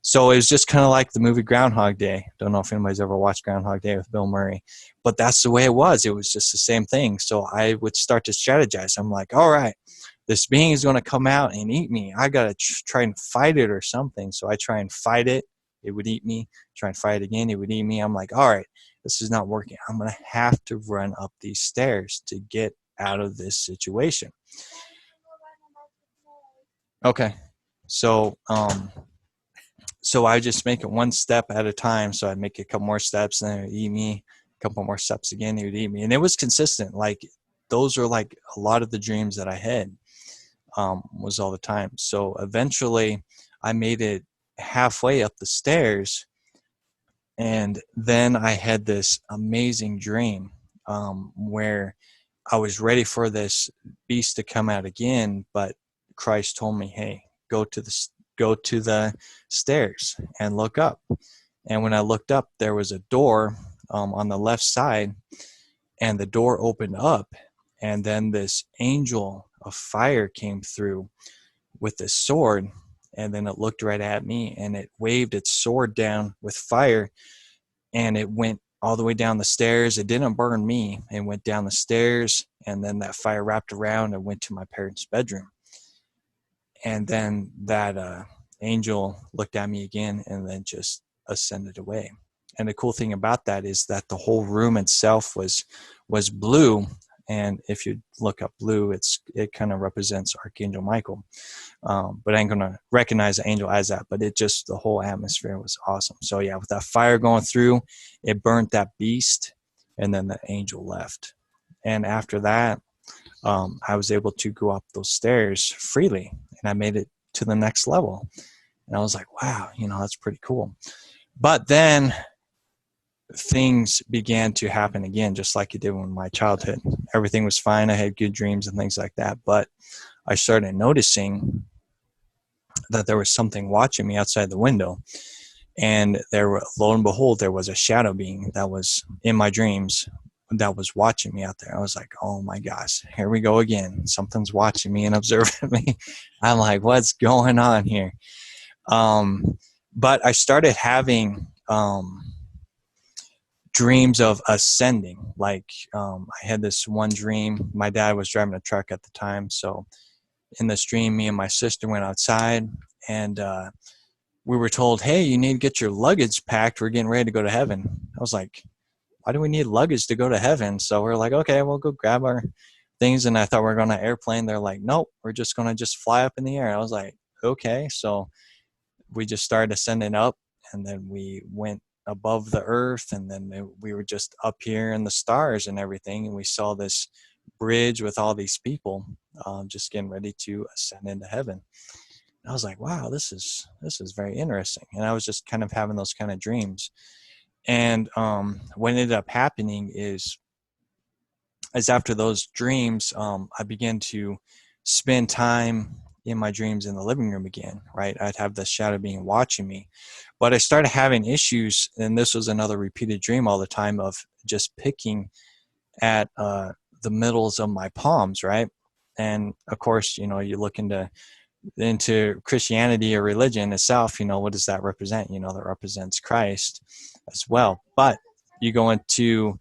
So it was just kind of like the movie Groundhog Day. Don't know if anybody's ever watched Groundhog Day with Bill Murray, but that's the way it was. It was just the same thing. So I would start to strategize. I'm like, all right, this being is going to come out and eat me. I got to try and fight it or something. So I try and fight it. It would eat me. Try and fight it again. It would eat me. I'm like, all right, this is not working. I'm going to have to run up these stairs to get out of this situation. Okay. So, so I just make it one step at a time. So I'd make a couple more steps, and then it would eat me. A couple more steps again, it would eat me. And it was consistent. Like, those are like a lot of the dreams that I had, was all the time. So eventually I made it halfway up the stairs. And then I had this amazing dream, where I was ready for this beast to come out again, but Christ told me, hey, go to the stairs and look up. And when I looked up, there was a door, on the left side, and the door opened up, and then this angel of fire came through with this sword, and then it looked right at me, and it waved its sword down with fire, and it went all the way down the stairs. It didn't burn me. It went down the stairs, and then that fire wrapped around and went to my parents' bedroom. And then that angel looked at me again and then just ascended away. And the cool thing about that is that the whole room itself was blue. And if you look up blue, it kind of represents Archangel Michael. But I ain't gonna recognize the angel as that. But the whole atmosphere was awesome. So yeah, with that fire going through, it burnt that beast, and then the angel left. And after that, I was able to go up those stairs freely, and I made it to the next level. And I was like, wow, that's pretty cool. But then things began to happen again, just like it did in my childhood. Everything was fine. I had good dreams and things like that. But I started noticing that there was something watching me outside the window. And lo and behold, there was a shadow being that was in my dreams that was watching me out there. I was like, oh my gosh, here we go again. Something's watching me and observing me. I'm like, what's going on here? But I started having dreams of ascending. Like I had this one dream. My dad was driving a truck at the time. So in this dream, me and my sister went outside, and we were told, hey, you need to get your luggage packed. We're getting ready to go to heaven. I was like, why do we need luggage to go to heaven? So we're like, okay, we'll go grab our things. And I thought we were going to airplane. They're like, nope, we're just going to just fly up in the air. I was like, okay. So we just started ascending up, and then we went above the earth, and then we were just up here in the stars and everything. And we saw this bridge with all these people just getting ready to ascend into heaven. I was like, wow, this is very interesting. And I was just kind of having those kind of dreams. And what ended up happening is after those dreams, I began to spend time in my dreams in the living room again, right? I'd have the shadow being watching me. But I started having issues, and this was another repeated dream all the time, of just picking at the middles of my palms, right? And of course, you look into Christianity or religion itself, what does that represent? That represents Christ as well. But you go into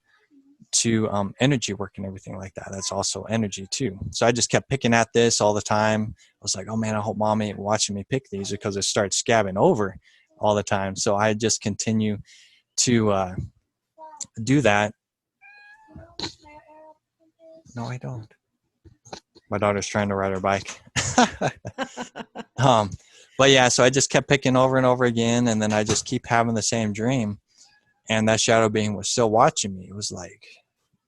energy work and everything like that. That's also energy too. So I just kept picking at this all the time. I was like, oh man, I hope mom ain't watching me pick these, because it starts scabbing over all the time. So I just continue to do that. No, I don't. My daughter's trying to ride her bike. But yeah, so I just kept picking over and over again, and then I just keep having the same dream, and that shadow being was still watching me. It was like,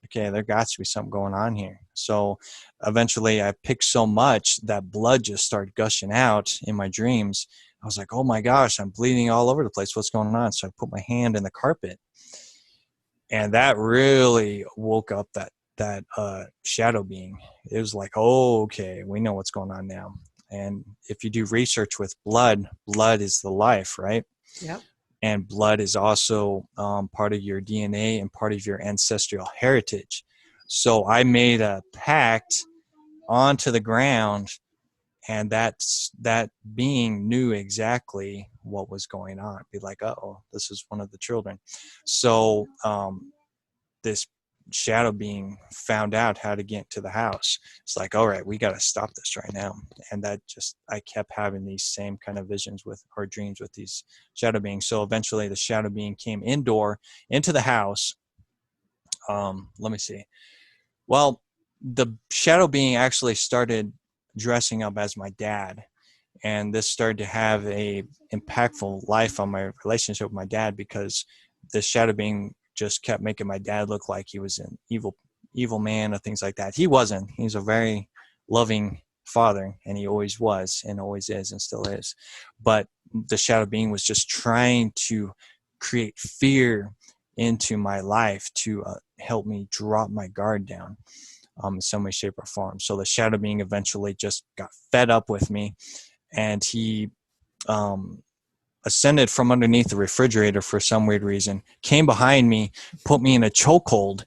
okay, there got to be something going on here. So eventually I picked so much that blood just started gushing out in my dreams. I was like, oh my gosh, I'm bleeding all over the place. What's going on? So I put my hand in the carpet, and that really woke up that shadow being. It was like, oh, okay, we know what's going on now. And if you do research with blood is the life, right? Yep. And blood is also part of your DNA and part of your ancestral heritage. So I made a pact onto the ground, and that being knew exactly what was going on. Be like, oh, this is one of the children. So this shadow being found out how to get to the house. It's like, all right, we got to stop this right now. And that just, I kept having these same kind of visions with, or dreams with, these shadow beings. So eventually the shadow being came indoor into the house. Let me see. Well, the shadow being actually started dressing up as my dad, and this started to have a impactful life on my relationship with my dad, because this shadow being just kept making my dad look like he was an evil man or things like that. He wasn't. He's a very loving father, and he always was and always is and still is. But the shadow being was just trying to create fear into my life to help me drop my guard down in some way, shape, or form. So the shadow being eventually just got fed up with me, and he ascended from underneath the refrigerator for some weird reason, came behind me, put me in a chokehold,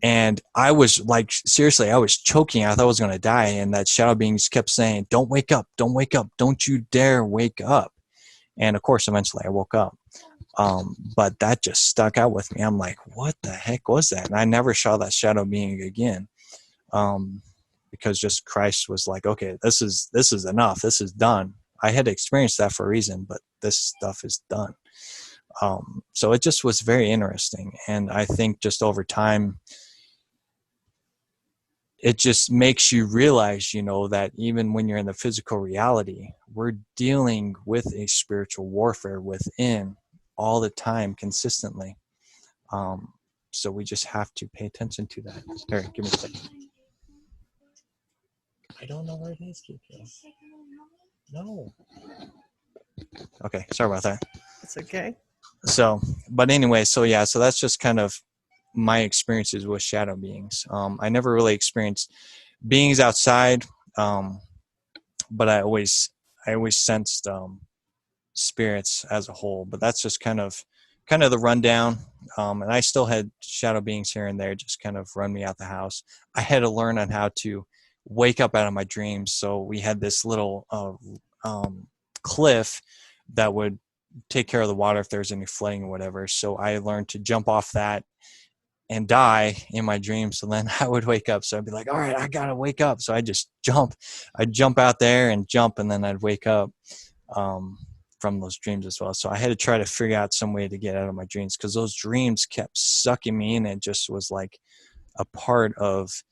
and I was like, seriously, I was choking. I thought I was going to die, and that shadow being just kept saying, don't wake up, don't wake up, don't you dare wake up. And of course, eventually I woke up. But that just stuck out with me. I'm like, what the heck was that? And I never saw that shadow being again. Because just Christ was like, okay, this is enough. This is done. I had experienced that for a reason, but this stuff is done. So it just was very interesting. And I think just over time, it just makes you realize, that even when you're in the physical reality, we're dealing with a spiritual warfare within all the time, consistently. So we just have to pay attention to that. Here, give me a second. I don't know where it is, Kiki. No. Okay, sorry about that. It's okay. So But anyway, so yeah, so that's just kind of my experiences with shadow beings. I never really experienced beings outside, um, but I always sensed spirits as a whole. But that's just kind of the rundown. And I still had shadow beings here and there, just kind of run me out the house. I had to learn on how to wake up out of my dreams. So we had this little cliff that would take care of the water if there's any flooding or whatever. So I learned to jump off that and die in my dreams. So then I would wake up. So I'd be like, all right, I gotta wake up. So I just jump. I'd jump out there and jump, and then I'd wake up um, from those dreams as well. So I had to try to figure out some way to get out of my dreams, because those dreams kept sucking me in. It just was like a part of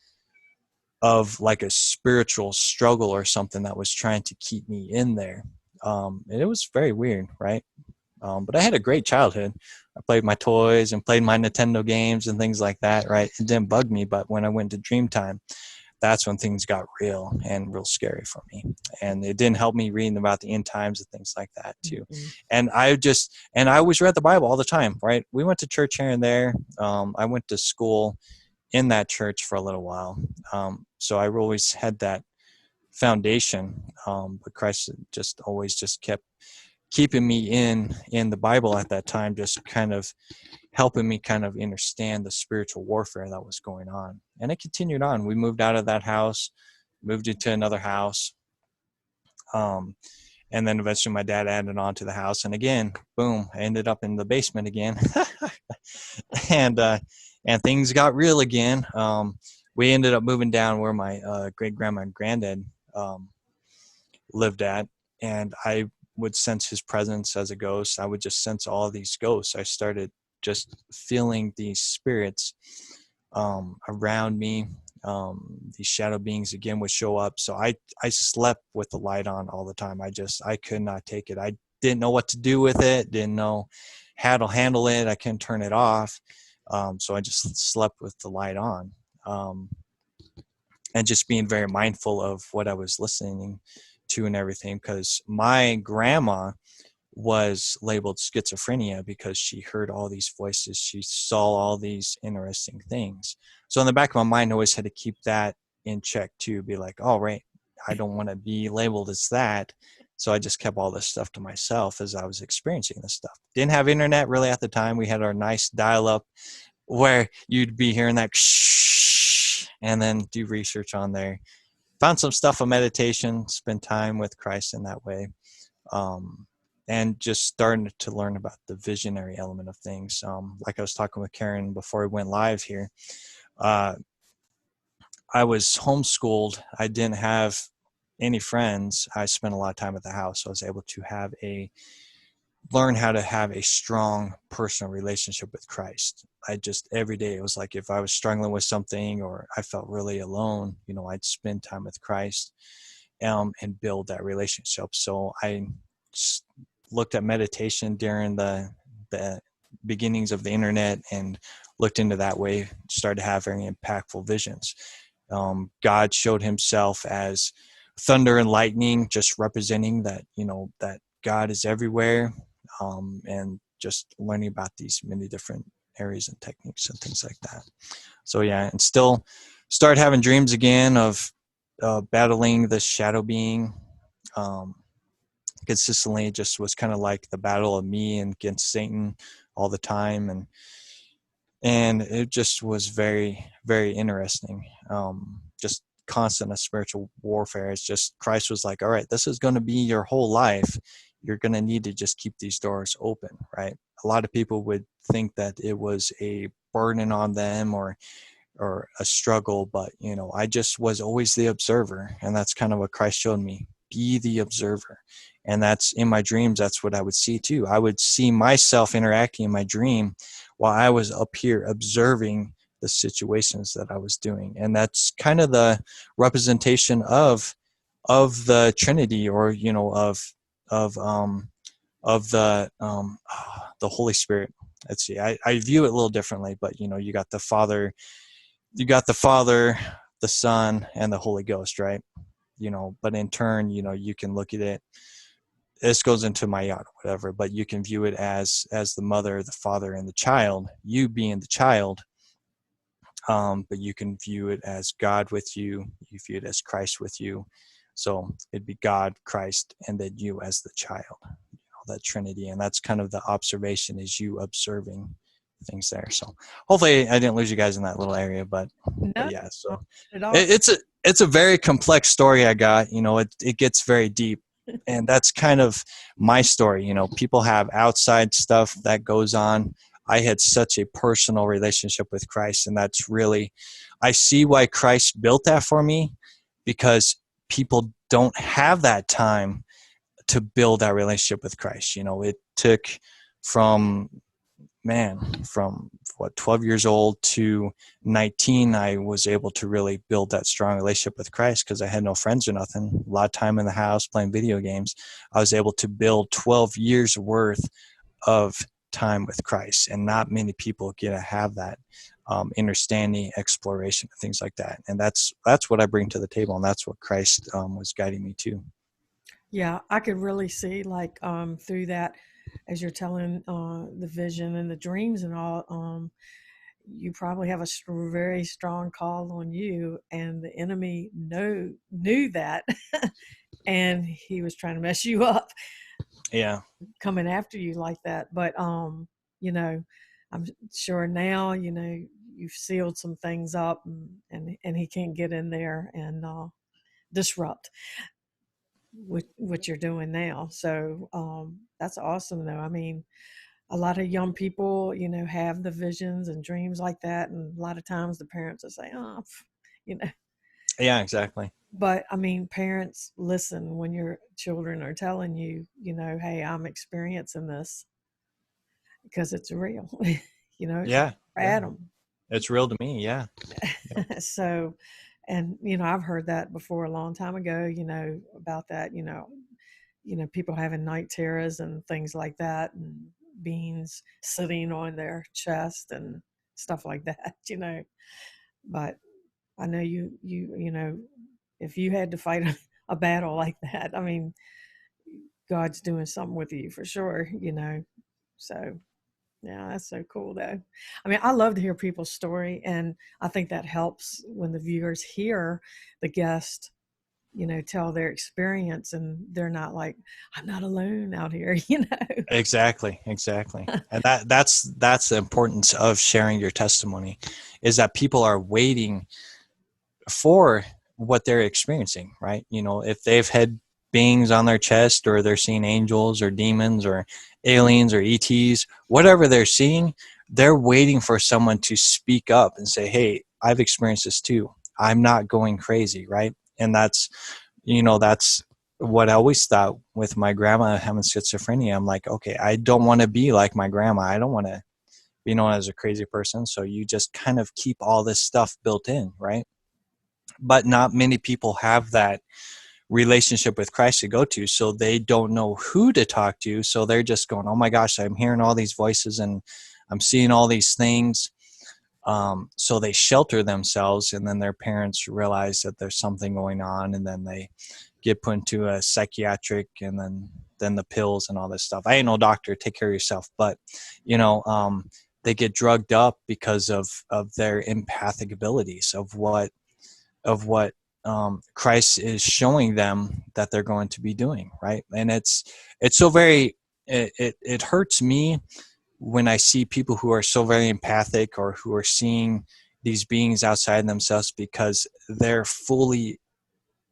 like a spiritual struggle or something that was trying to keep me in there. And it was very weird, right? But I had a great childhood. I played my toys and played my Nintendo games and things like that, right? It didn't bug me, but when I went to dream time, that's when things got real and real scary for me. And it didn't help me reading about the end times and things like that too. Mhm. And I always read the Bible all the time, right? We went to church here and there. I went to school in that church for a little while. So I always had that foundation. But Christ just always just kept keeping me in the Bible at that time, just kind of helping me kind of understand the spiritual warfare that was going on. And it continued on. We moved out of that house, moved into another house. Um, and then eventually my dad added on to the house. And again, boom, I ended up in the basement again. and and things got real again. We ended up moving down where my great grandma and granddad um, lived at, and I would sense his presence as a ghost. I would just sense all of these ghosts. I started just feeling these spirits around me. These shadow beings again would show up. So I slept with the light on all the time. I could not take it. I didn't know what to do with it. Didn't know how to handle it. I couldn't turn it off. So I just slept with the light on. Um, and just being very mindful of what I was listening to and everything, because my grandma was labeled schizophrenia because she heard all these voices, she saw all these interesting things. So in the back of my mind, I always had to keep that in check too, be like, all right, I don't want to be labeled as that. So I just kept all this stuff to myself as I was experiencing this stuff. Didn't have internet really at the time. We had our nice dial up where you'd be hearing that shh, and then do research on there. Found some stuff on meditation, spend time with Christ in that way. Um, and just starting to learn about the visionary element of things. Like I was talking with Karen before we went live here, uh, I was homeschooled. I didn't have any friends. I spent a lot of time at the house. So I was able to learn how to have a strong personal relationship with Christ. I just every day, it was like if I was struggling with something or I felt really alone, I'd spend time with Christ and build that relationship. So I looked at meditation during the beginnings of the internet and looked into that way, started to have very impactful visions. God showed himself as thunder and lightning, just representing that, that God is everywhere, and just learning about these many different areas and techniques and things like that. So yeah, and still start having dreams again of battling the shadow being. Um, Consistently, it just was kind of like the battle of me and against Satan all the time, and it just was very, very interesting. Just constant a spiritual warfare. It's just Christ was like, all right, this is going to be your whole life. You're going to need to just keep these doors open, right? A lot of people would think that it was a burden on them or a struggle, but I just was always the observer, and that's kind of what Christ showed me. Be the observer. And that's in my dreams, that's what I would see too. I would see myself interacting in my dream while I was up here observing the situations that I was doing. And that's kind of the representation of the Trinity, or of the Holy Spirit. Let's see, I view it a little differently, but you got the Father, the Son, and the Holy Ghost, right? But in turn, you can look at it this goes into my yacht, whatever, but you can view it as the mother, the father, and the child, you being the child. But you can view it as God with you. You view it as Christ with you. So it'd be God, Christ, and then you as the child, that Trinity. And that's kind of the observation, is you observing things there. So hopefully I didn't lose you guys in that little area, but No, yeah, not so at all. it's a very complex story I got. It gets very deep, and that's kind of my story. People have outside stuff that goes on. I had such a personal relationship with Christ, and that's really, I see why Christ built that for me, because people don't have that time to build that relationship with Christ. It took from from what, 12 years old to 19, I was able to really build that strong relationship with Christ, because I had no friends or nothing, a lot of time in the house playing video games. I was able to build 12 years worth of time with Christ, and not many people get to have that understanding, exploration, things like that. And that's what I bring to the table, and that's what Christ was guiding me to. Yeah, I could really see like through that as you're telling the vision and the dreams and all. You probably have a very strong call on you, and the enemy knew that, and he was trying to mess you up, Yeah. coming after you like that. But you know, I'm sure now you've sealed some things up, and he can't get in there and disrupt what you're doing now. So that's awesome, though. I mean, a lot of young people, have the visions and dreams like that, and a lot of times the parents will say, "Oh," you know. Yeah, exactly. But I mean, parents listen when your children are telling you, "Hey, I'm experiencing this because it's real." It's Yeah. Yeah. Adam. It's real to me. Yeah. Yep. So, and I've heard that before a long time ago. About that. People having night terrors and things like that, and beings sitting on their chest and stuff like that. But I know if you had to fight a battle like that, I mean, God's doing something with you for sure. So yeah, that's so cool though. I mean, I love to hear people's story, and I think that helps when the viewers hear the guest tell their experience, and they're not like, I'm not alone out here, Exactly. Exactly. And that's the importance of sharing your testimony, is that people are waiting for what they're experiencing, right? If they've had beings on their chest, or they're seeing angels or demons or aliens or ETs, whatever they're seeing, they're waiting for someone to speak up and say, "Hey, I've experienced this too. I'm not going crazy," right? And that's what I always thought with my grandma having schizophrenia. I'm like, okay, I don't want to be like my grandma. I don't want to be known as a crazy person. So you just kind of keep all this stuff built in, right? But not many people have that relationship with Christ to go to, so they don't know who to talk to. So they're just going, "Oh my gosh, I'm hearing all these voices and I'm seeing all these things." So they shelter themselves, and then their parents realize that there's something going on, and then they get put into a psychiatric, and then the pills and all this stuff. I ain't no doctor, take care of yourself. But you know they get drugged up because of their empathic abilities, of what Christ is showing them that they're going to be doing, right? And it's so very, it hurts me when I see people who are so very empathic, or who are seeing these beings outside themselves, because they're fully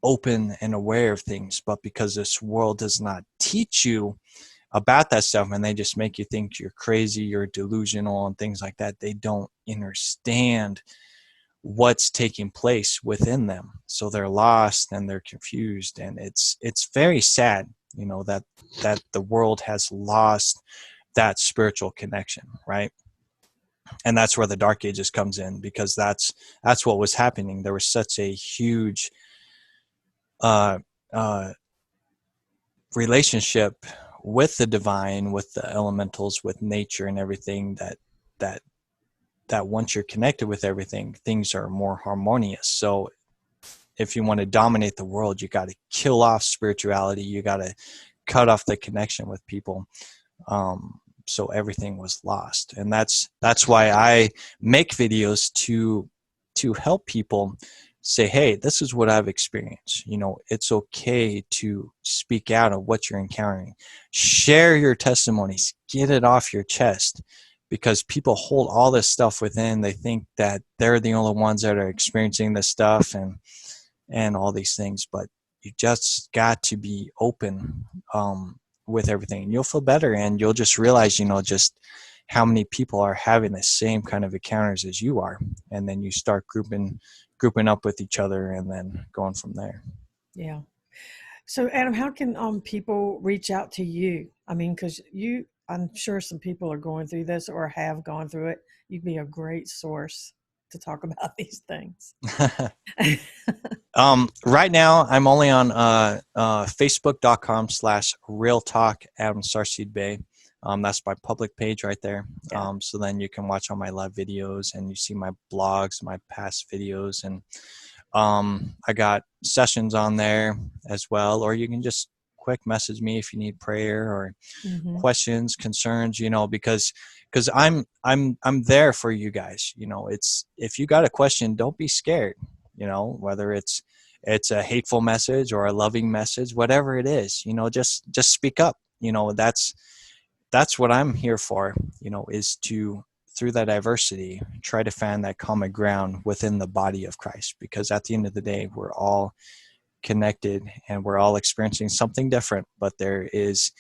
open and aware of things, but because this world does not teach you about that stuff, and they just make you think you're crazy, you're delusional, and things like that, they don't understand what's taking place within them. So they're lost and they're confused, and it's very sad, that the world has lost that spiritual connection, right? And that's where the dark ages comes in, because that's what was happening. There was such a huge uh uh relationship with the divine, with the elementals, with nature and everything, that that once you're connected with everything, things are more harmonious. So if you want to dominate the world, you got to kill off spirituality. You got to cut off the connection with people. So everything was lost, and that's why I make videos to help people say, hey, this is what I've experienced. It's okay to speak out of what you're encountering. Share your testimonies, get it off your chest, because people hold all this stuff within. They think that they're the only ones that are experiencing this stuff and all these things, but you just got to be open with everything, and you'll feel better, and you'll just realize, just how many people are having the same kind of encounters as you are, and then you start grouping up with each other, and then going from there. Yeah. So, Adam, how can people reach out to you? I mean, because I'm sure some people are going through this or have gone through it. You'd be a great source to talk about these things. Right now, I'm only on Facebook.com/Real Talk Adam Starseed Bay. That's my public page right there. Yeah. So then you can watch all my live videos, and you see my blogs, my past videos, and I got sessions on there as well. Or you can just quick message me if you need prayer or Mm-hmm. questions, concerns, because I'm there for you guys. It's, if you got a question, don't be scared. Whether it's a hateful message or a loving message, whatever it is, just speak up. That's what I'm here for. Is to, through that diversity, try to find that common ground within the body of Christ, because at the end of the day, we're all connected and we're all experiencing something different, but there is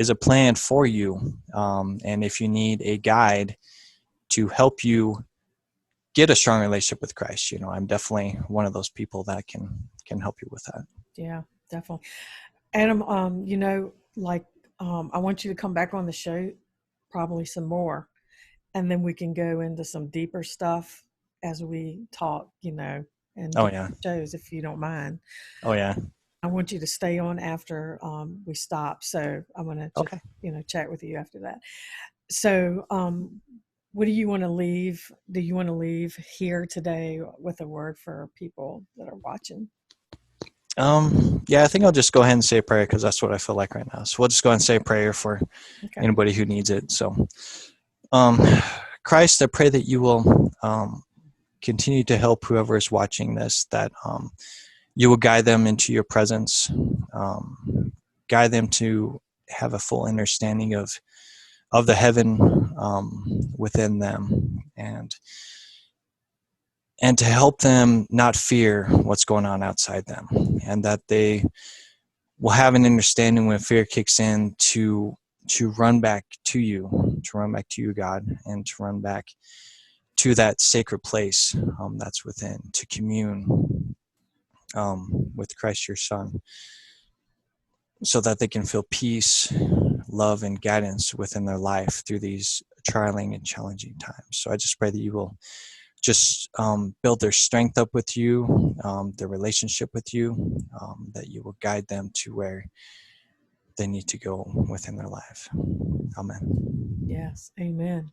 a plan for you. And if you need a guide to help you get a strong relationship with Christ, I'm definitely one of those people that can help you with that. Yeah, definitely. Adam, like I want you to come back on the show, probably some more, and then we can go into some deeper stuff as we talk, and Oh do yeah. shows if you don't mind. Oh yeah. I want you to stay on after we stop. So I'm going to just, Okay. chat with you after that. So, what do you want to leave? Do you want to leave here today with a word for people that are watching? Yeah, I think I'll just go ahead and say a prayer, because that's what I feel like right now. So we'll just go ahead and say a prayer for Okay. anybody who needs it. So, um, Christ, I pray that you will continue to help whoever is watching this, that you will guide them into your presence, guide them to have a full understanding of the heaven within them, and to help them not fear what's going on outside them, and that they will have an understanding when fear kicks in to run back to you, God, and to run back to that sacred place that's within, to commune with Christ, your Son, so that they can feel peace, love, and guidance within their life through these trialing and challenging times. So I just pray that you will just build their strength up with you, their relationship with you, that you will guide them to where they need to go within their life. Amen. Yes. Amen.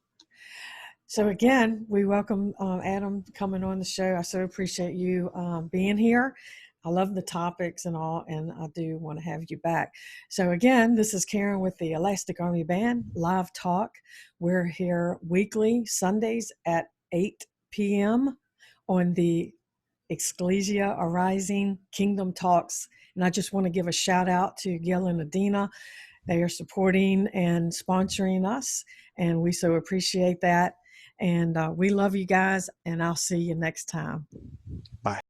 So again, we welcome Adam coming on the show. I so appreciate you being here. I love the topics and all, and I do want to have you back. So again, this is Karen with the Elastic Army Band Live Talk. We're here weekly, Sundays at 8 p.m. on the Ecclesia Arising Kingdom Talks. And I just want to give a shout out to Gil and Adina. They are supporting and sponsoring us, and we so appreciate that. And we love you guys, and I'll see you next time. Bye.